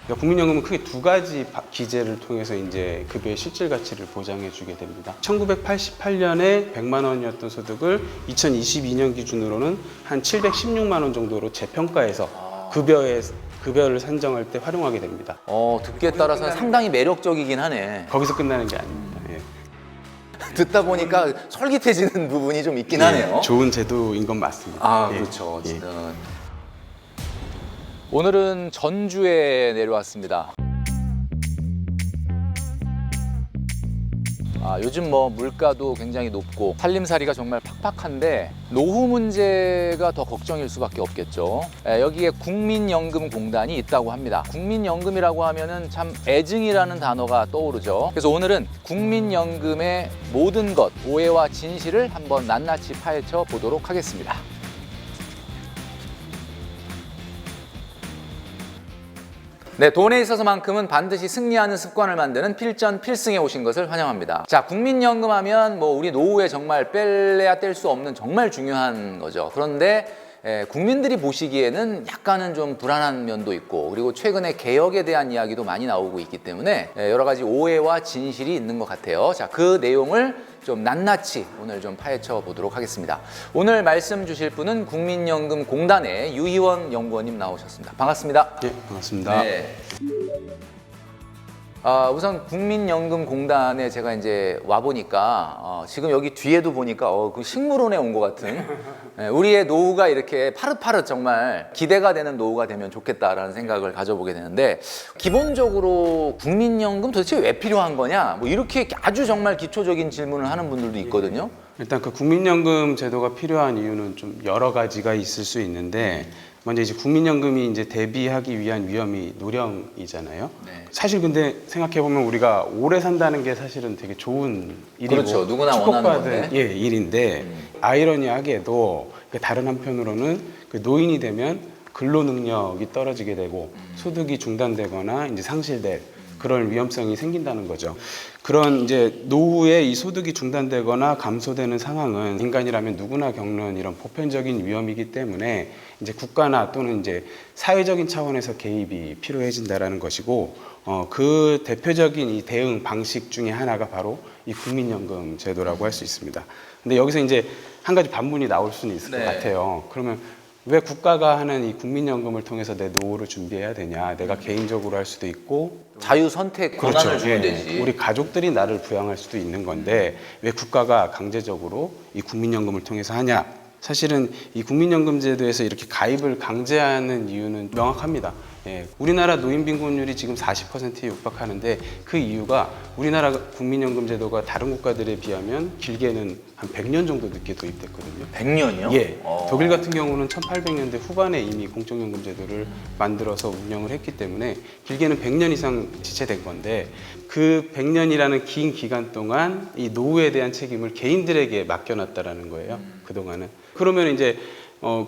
그러니까 국민연금은 크게 두 가지 기제를 통해서 이제 급여의 실질 가치를 보장해 주게 됩니다. 1988년에 100만 원이었던 소득을 2022년 기준으로는 한 716만 원 정도로 재평가해서 급여를 산정할 때 활용하게 됩니다. 듣기에 따라서 상당히 매력적이긴 하네. 거기서 끝나는 게 아닙니다. 예. 듣다 보니까 솔깃해지는 부분이 좀 있긴 하네요. 좋은 제도인 건 맞습니다. 예. 그렇죠. 어쨌든. 오늘은 전주에 내려왔습니다. 요즘 뭐 물가도 굉장히 높고 살림살이가 정말 팍팍한데 노후 문제가 더 걱정일 수밖에 없겠죠. 여기에 국민연금공단이 있다고 합니다. 국민연금이라고 하면은 참 애증이라는 단어가 떠오르죠. 그래서 오늘은 국민연금의 모든 것, 오해와 진실을 한번 낱낱이 파헤쳐 보도록 하겠습니다. 네, 돈에 있어서만큼은 반드시 승리하는 습관을 만드는 필전 필승에 오신 것을 환영합니다. 자, 국민연금 하면 뭐 우리 노후에 정말 뺄래야 뗄 수 없는 정말 중요한 거죠. 그런데 국민들이 보시기에는 약간은 좀 불안한 면도 있고, 그리고 최근에 개혁에 대한 이야기도 많이 나오고 있기 때문에 여러 가지 오해와 진실이 있는 것 같아요. 자, 그 내용을 좀 낱낱이 오늘 좀 파헤쳐 보도록 하겠습니다. 오늘 말씀 주실 분은 국민연금공단의 유희원 연구원님 나오셨습니다. 반갑습니다. 네, 반갑습니다. 네. 우선 국민연금공단에 제가 이제 와보니까 지금 여기 뒤에도 보니까 그 식물원에 온 것 같은 우리의 노후가 이렇게 파릇파릇 정말 기대가 되는 노후가 되면 좋겠다라는 생각을 가져보게 되는데, 기본적으로 국민연금 도대체 왜 필요한 거냐, 뭐 이렇게 아주 정말 기초적인 질문을 하는 분들도 있거든요. 일단 그 국민연금 제도가 필요한 이유는 좀 여러 가지가 있을 수 있는데, 먼저 이제 국민연금이 이제 대비하기 위한 위험이 노령이잖아요. 네. 사실 근데 생각해 보면 우리가 오래 산다는 게 사실은 되게 좋은 일이고, 그렇죠. 누구나 원하는 건데. 일인데 아이러니하게도 다른 한편으로는 그 노인이 되면 근로 능력이 떨어지게 되고 소득이 중단되거나 이제 상실될 그런 위험성이 생긴다는 거죠. 그런 이제 노후에 이 소득이 중단되거나 감소되는 상황은 인간이라면 누구나 겪는 이런 보편적인 위험이기 때문에 이제 국가나 또는 이제 사회적인 차원에서 개입이 필요해진다라는 것이고, 그 대표적인 이 대응 방식 중에 하나가 바로 이 국민연금 제도라고 할 수 있습니다. 근데 여기서 이제 한 가지 반문이 나올 수는 있을 것 같아요. 그러면 왜 국가가 하는 이 국민연금을 통해서 내 노후를 준비해야 되냐? 내가 개인적으로 할 수도 있고 자유 선택 권한을 주면 되지. 우리 가족들이 나를 부양할 수도 있는 건데 왜 국가가 강제적으로 이 국민연금을 통해서 하냐? 사실은 이 국민연금 제도에서 이렇게 가입을 강제하는 이유는 명확합니다. 우리나라 노인 빈곤율이 지금 40%에 육박하는데 그 이유가 우리나라 국민연금 제도가 다른 국가들에 비하면 길게는 한 100년 정도 늦게 도입됐거든요. 100년이요? 예. 독일 같은 경우는 1800년대 후반에 이미 공적연금 제도를 만들어서 운영을 했기 때문에 길게는 100년 이상 지체된 건데, 그 100년이라는 긴 기간 동안 이 노후에 대한 책임을 개인들에게 맡겨놨다라는 거예요. 그동안은. 그러면 이제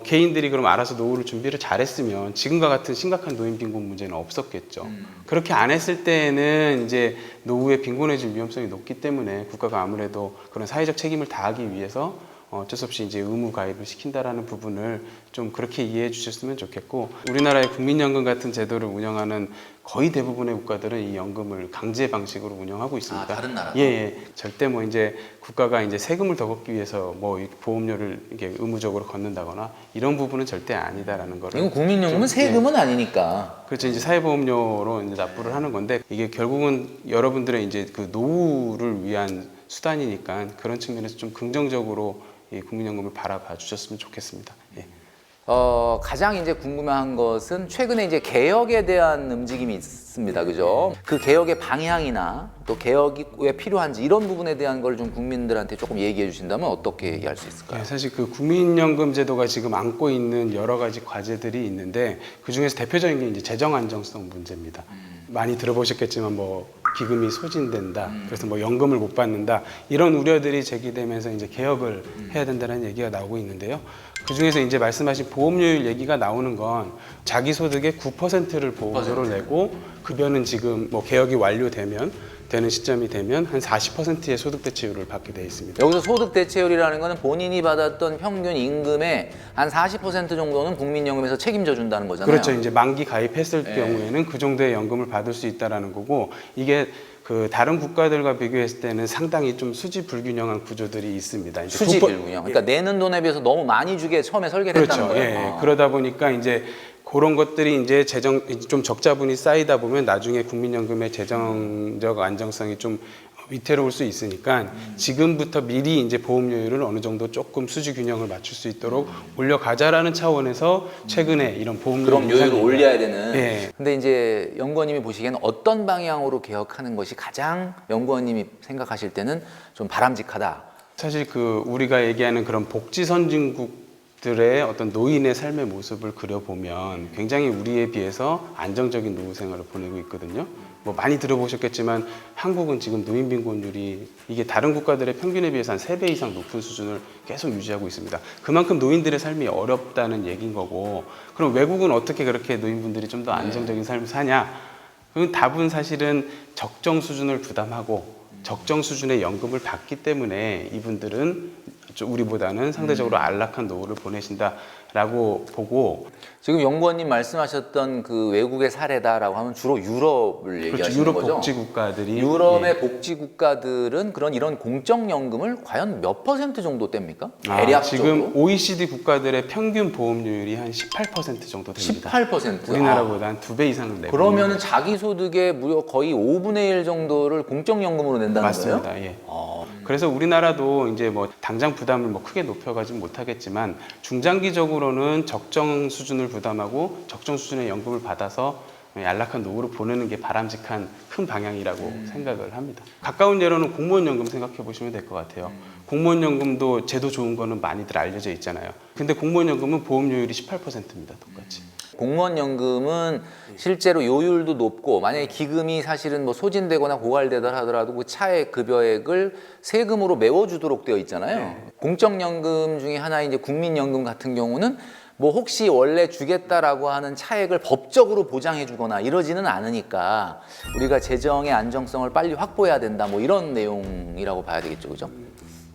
개인들이 그럼 알아서 노후를 준비를 잘했으면 지금과 같은 심각한 노인 빈곤 문제는 없었겠죠. 그렇게 안 했을 때에는 이제 노후에 빈곤해질 위험성이 높기 때문에 국가가 아무래도 그런 사회적 책임을 다하기 위해서 어쩔 수 없이 이제 의무 가입을 시킨다라는 부분을 좀 그렇게 이해해 주셨으면 좋겠고, 우리나라의 국민연금 같은 제도를 운영하는 거의 대부분의 국가들은 이 연금을 강제 방식으로 운영하고 있습니다. 다른 나라도? 예. 절대 뭐 이제 국가가 이제 세금을 더 걷기 위해서 뭐 보험료를 이게 의무적으로 걷는다거나 이런 부분은 절대 아니다라는 거를. 이건 국민연금은 세금은 아니니까. 그렇죠. 이제 사회보험료로 이제 납부를 하는 건데, 이게 결국은 여러분들의 이제 그 노후를 위한 수단이니까 그런 측면에서 좀 긍정적으로 이 국민연금을 바라봐 주셨으면 좋겠습니다. 예. 가장 이제 궁금한 것은 최근에 이제 개혁에 대한 움직임이 있습니다. 그죠? 그 개혁의 방향이나 또 개혁이 왜 필요한지 이런 부분에 대한 걸 좀 국민들한테 조금 얘기해 주신다면 어떻게 얘기할 수 있을까요? 네, 사실 그 국민연금 제도가 지금 안고 있는 여러 가지 과제들이 있는데, 그 중에서 대표적인 게 이제 재정 안정성 문제입니다. 많이 들어보셨겠지만 뭐 기금이 소진된다, 그래서 뭐 연금을 못 받는다, 이런 우려들이 제기되면서 이제 개혁을 해야 된다는 얘기가 나오고 있는데요. 그 중에서 이제 말씀하신 보험료율 얘기가 나오는 건 자기 소득의 9%를 보험료로 내고, 급여는 지금 뭐 개혁이 완료되면 되는 시점이 되면 한 40%의 소득 대체율을 받게 돼 있습니다. 여기서 소득 대체율이라는 거는 본인이 받았던 평균 임금의 한 40% 정도는 국민연금에서 책임져 준다는 거잖아요. 그렇죠. 이제 만기 가입했을 네. 경우에는 그 정도의 연금을 받을 수 있다라는 거고, 이게 그 다른 국가들과 비교했을 때는 상당히 좀 수지 불균형한 구조들이 있습니다. 이제 수지 불균형. 그러니까 내는 돈에 비해서 너무 많이 주게 처음에 설계를 그렇죠. 했다는 거예요. 예. 그러다 보니까 이제 그런 것들이 이제 재정 좀 적자분이 쌓이다 보면 나중에 국민연금의 재정적 안정성이 좀 위태로울 수 있으니까 지금부터 미리 이제 보험료율을 어느 정도 조금 수지 균형을 맞출 수 있도록 올려가자라는 차원에서 최근에 이런 보험료 그럼 요율을 올려야 되는. 예. 근데 이제 연구원님이 보시기에는 어떤 방향으로 개혁하는 것이 가장 연구원님이 생각하실 때는 좀 바람직하다. 사실 그 우리가 얘기하는 그런 복지 선진국들의 어떤 노인의 삶의 모습을 그려보면 굉장히 우리에 비해서 안정적인 노후 생활을 보내고 있거든요. 뭐 많이 들어보셨겠지만 한국은 지금 노인 빈곤율이 이게 다른 국가들의 평균에 비해서 한 3배 이상 높은 수준을 계속 유지하고 있습니다. 그만큼 노인들의 삶이 어렵다는 얘기인 거고, 그럼 외국은 어떻게 그렇게 노인분들이 좀 더 안정적인 삶을 사냐? 그 답은 사실은 적정 수준을 부담하고 적정 수준의 연금을 받기 때문에 이분들은 우리보다는 상대적으로 안락한 노후를 보내신다라고 보고, 지금 연구원님 말씀하셨던 그 외국의 사례다라고 하면 주로 유럽을 그렇죠. 얘기하시는 유럽 거죠? 복지 국가들이 유럽의 복지 국가들은 이런 공적연금을 과연 몇 % 정도 뗍니까? 대략적으로? 지금 OECD 국가들의 평균 보험료율이 한 18% 정도 됩니다. 18%. 우리나라보다 한 2배 이상을 내고 그러면 자기 소득의 무려 거의 5분의 1 정도를 공적연금으로 낸다는 맞습니다. 거예요? 예. 그래서 우리나라도 이제 뭐 당장 부담을 뭐 크게 높여가지는 못하겠지만 중장기적으로는 적정 수준을 부담하고 적정 수준의 연금을 받아서 안락한 노후를 보내는 게 바람직한 큰 방향이라고 생각을 합니다. 가까운 예로는 공무원연금 생각해 보시면 될 것 같아요. 공무원연금도 제도 좋은 거는 많이들 알려져 있잖아요. 근데 공무원연금은 보험료율이 18%입니다. 똑같이. 공무원연금은 실제로 요율도 높고 만약에 기금이 사실은 뭐 소진되거나 고갈되다 하더라도 그 차액 급여액을 세금으로 메워주도록 되어 있잖아요. 공적연금 중에 하나인 이제 국민연금 같은 경우는 뭐 혹시 원래 주겠다라고 하는 차액을 법적으로 보장해주거나 이러지는 않으니까 우리가 재정의 안정성을 빨리 확보해야 된다 뭐 이런 내용이라고 봐야 되겠죠, 그죠?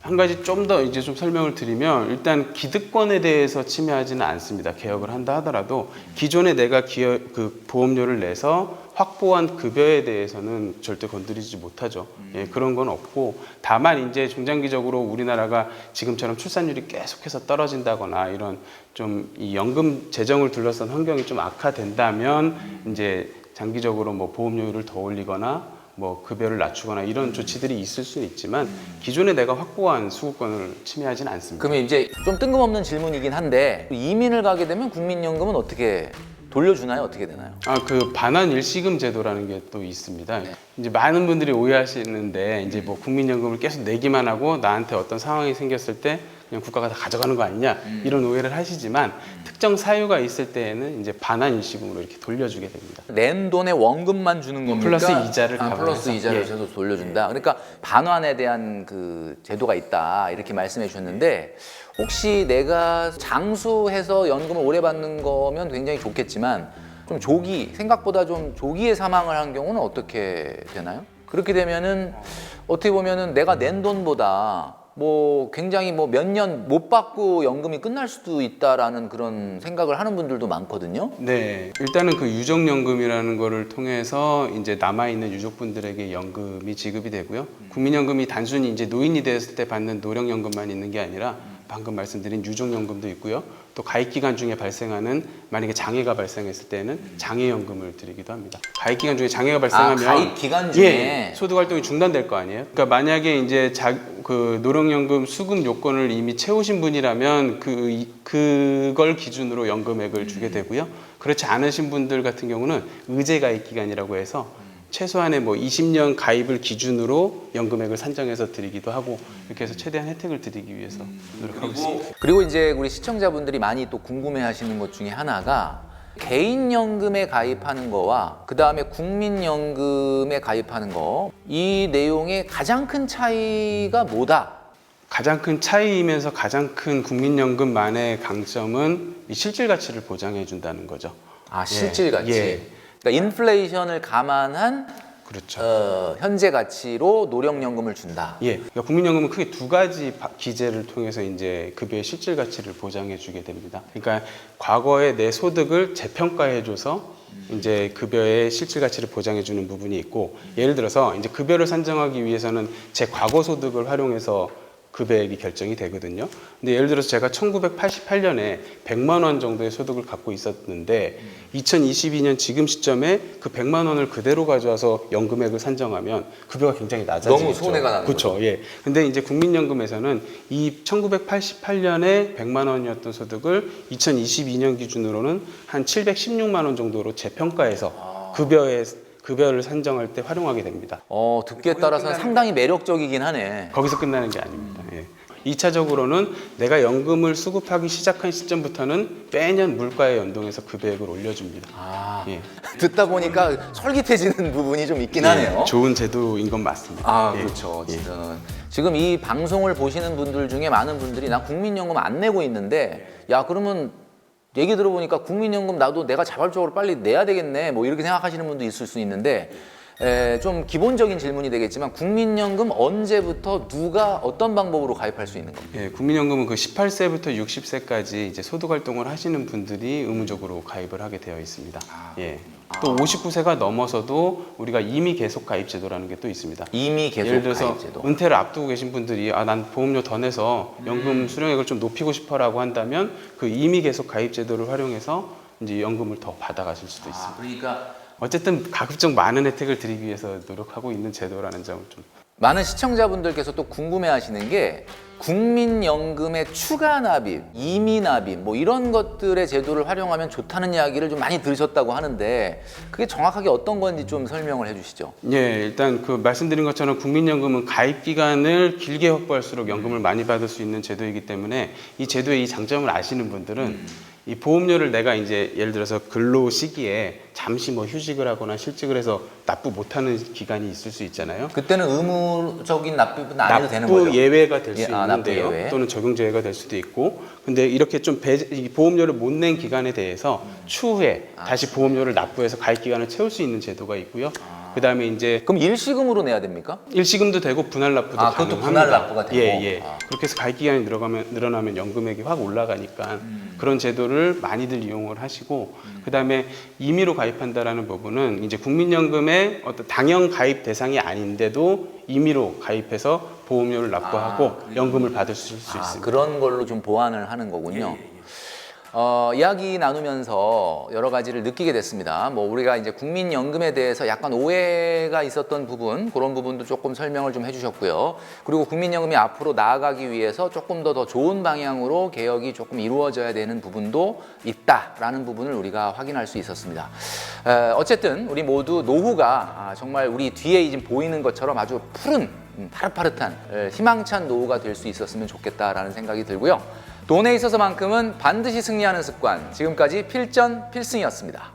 한 가지 좀 더 이제 좀 설명을 드리면, 일단 기득권에 대해서 침해하지는 않습니다. 개혁을 한다 하더라도 기존에 내가 그 보험료를 내서 확보한 급여에 대해서는 절대 건드리지 못하죠. 예, 그런 건 없고, 다만 이제 중장기적으로 우리나라가 지금처럼 출산율이 계속해서 떨어진다거나 이런 좀 이 연금 재정을 둘러싼 환경이 좀 악화된다면 이제 장기적으로 뭐 보험료율을 더 올리거나 뭐 급여를 낮추거나 이런 조치들이 있을 수는 있지만 기존에 내가 확보한 수급권을 침해하지는 않습니다. 그러면 이제 좀 뜬금없는 질문이긴 한데 이민을 가게 되면 국민연금은 어떻게 돌려주나요? 어떻게 되나요? 그 반환 일시금 제도라는 게 또 있습니다. 이제 많은 분들이 오해하시는데 이제 뭐 국민연금을 계속 내기만 하고 나한테 어떤 상황이 생겼을 때 그냥 국가가 다 가져가는 거 아니냐 이런 오해를 하시지만 특정 사유가 있을 때에는 이제 반환 일시금으로 이렇게 돌려주게 됩니다. 낸 돈에 원금만 주는 겁니까? 플러스 이자를 플러스 감안해서. 이자를 예. 저도 돌려준다. 그러니까 반환에 대한 그 제도가 있다 이렇게 말씀해 주셨는데 혹시 내가 장수해서 연금을 오래 받는 거면 굉장히 좋겠지만 좀 생각보다 좀 조기에 사망을 한 경우는 어떻게 되나요? 그렇게 되면은 어떻게 보면은 내가 낸 돈보다 뭐 굉장히 뭐 몇 년 못 받고 연금이 끝날 수도 있다라는 그런 생각을 하는 분들도 많거든요. 네, 일단은 그 유족연금이라는 거를 통해서 이제 남아있는 유족분들에게 연금이 지급이 되고요. 국민연금이 단순히 이제 노인이 됐을 때 받는 노령연금만 있는 게 아니라 방금 말씀드린 유족연금도 있고요. 또 가입기간 중에 발생하는 만약에 장애가 발생했을 때는 장애연금을 드리기도 합니다. 가입기간 중에 장애가 발생하면 가입기간 중에 소득활동이 중단될 거 아니에요. 그러니까 만약에 이제 그 노령연금 수급 요건을 이미 채우신 분이라면 그걸 기준으로 연금액을 주게 되고요. 그렇지 않으신 분들 같은 경우는 의제 가입기간이라고 해서 최소한의 뭐 20년 가입을 기준으로 연금액을 산정해서 드리기도 하고 이렇게 해서 최대한 혜택을 드리기 위해서 노력하고 있습니다. 그리고 이제 우리 시청자분들이 많이 또 궁금해하시는 것 중에 하나가 개인연금에 가입하는 거와 그 다음에 국민연금에 가입하는 거 이 내용의 가장 큰 차이가 뭐다? 가장 큰 차이이면서 가장 큰 국민연금만의 강점은 이 실질 가치를 보장해 준다는 거죠. 실질 가치. 예. 그러니까 인플레이션을 감안한 그렇죠. 현재 가치로 노령연금을 준다. 예, 그러니까 국민연금은 크게 두 가지 기제를 통해서 이제 급여의 실질 가치를 보장해 주게 됩니다. 그러니까 과거의 내 소득을 재평가해줘서 이제 급여의 실질 가치를 보장해 주는 부분이 있고, 예를 들어서 이제 급여를 산정하기 위해서는 제 과거 소득을 활용해서 급여액이 결정이 되거든요. 근데 예를 들어서 제가 1988년에 100만 원 정도의 소득을 갖고 있었는데 2022년 지금 시점에 그 100만 원을 그대로 가져와서 연금액을 산정하면 급여가 굉장히 낮아지죠. 너무 손해가 나는 그렇죠. 예. 근데 이제 국민연금에서는 이 1988년에 100만 원이었던 소득을 2022년 기준으로는 한 716만 원 정도로 재평가해서 급여를 산정할 때 활용하게 됩니다. 듣기에 따라서는 상당히 매력적이긴 하네. 거기서 끝나는 게 아닙니다. 예. 2차적으로는 내가 연금을 수급하기 시작한 시점부터는 매년 물가에 연동해서 급여액을 올려줍니다. 예. 듣다 보니까 솔깃해지는 부분이 좀 있긴 하네요. 예, 좋은 제도인 건 맞습니다. 예. 그렇죠. 진짜는. 지금 이 방송을 보시는 분들 중에 많은 분들이 나 국민연금 안 내고 있는데, 야, 그러면 얘기 들어보니까 국민연금 나도 내가 자발적으로 빨리 내야 되겠네, 뭐 이렇게 생각하시는 분도 있을 수 있는데, 좀 기본적인 질문이 되겠지만 국민연금 언제부터 누가 어떤 방법으로 가입할 수 있는 겁니까? 예, 국민연금은 그 18세부터 60세까지 이제 소득 활동을 하시는 분들이 의무적으로 가입을 하게 되어 있습니다. 예. 또 59세가 넘어서도 우리가 임의 계속 가입 제도라는 게 또 있습니다. 임의 계속 예를 들어서 가입 제도. 은퇴를 앞두고 계신 분들이 난 보험료 더 내서 연금 수령액을 좀 높이고 싶어라고 한다면 그 임의 계속 가입 제도를 활용해서 이제 연금을 더 받아가실 수도 있습니다. 그러니까 어쨌든 가급적 많은 혜택을 드리기 위해서 노력하고 있는 제도라는 점을 좀. 많은 시청자분들께서 또 궁금해하시는 게 국민연금의 추가 납입, 임의 납입 뭐 이런 것들의 제도를 활용하면 좋다는 이야기를 좀 많이 들으셨다고 하는데 그게 정확하게 어떤 건지 좀 설명을 해주시죠. 예, 일단 그 말씀드린 것처럼 국민연금은 가입 기간을 길게 확보할수록 연금을 많이 받을 수 있는 제도이기 때문에 이 제도의 이 장점을 아시는 분들은 이 보험료를 내가 이제 예를 들어서 근로 시기에 잠시 뭐 휴직을 하거나 실직을 해서 납부 못하는 기간이 있을 수 있잖아요. 그때는 의무적인 납입은 안 해도 되는 거죠? 납부 예외가 될 수 납부 있는데요. 예외. 또는 적용 제외가 될 수도 있고. 근데 이렇게 좀 이 보험료를 못 낸 기간에 대해서 추후에 다시 보험료를 납부해서 가입 기간을 채울 수 있는 제도가 있고요. 그다음에 이제 그럼 일시금으로 내야 됩니까? 일시금도 되고 분할 납부도 그것도 가능합니다. 분할 납부가 되고. 예. 그렇게 해서 가입 기간이 늘어나면 연금액이 확 올라가니까 그런 제도를 많이들 이용을 하시고, 그다음에 임의로 가입한다라는 부분은 이제 국민연금의 어떤 당연 가입 대상이 아닌데도 임의로 가입해서 보험료를 납부하고 연금을 받을 수 있습니다. 그런 걸로 좀 보완을 하는 거군요. 이야기 나누면서 여러 가지를 느끼게 됐습니다. 뭐 우리가 이제 국민연금에 대해서 약간 오해가 있었던 부분, 그런 부분도 조금 설명을 좀 해주셨고요. 그리고 국민연금이 앞으로 나아가기 위해서 조금 더 좋은 방향으로 개혁이 조금 이루어져야 되는 부분도 있다라는 부분을 우리가 확인할 수 있었습니다. 어쨌든 우리 모두 노후가 정말 우리 뒤에 지금 보이는 것처럼 아주 푸른, 파릇파릇한 희망찬 노후가 될 수 있었으면 좋겠다라는 생각이 들고요. 돈에 있어서만큼은 반드시 승리하는 습관. 지금까지 필전 필승이었습니다.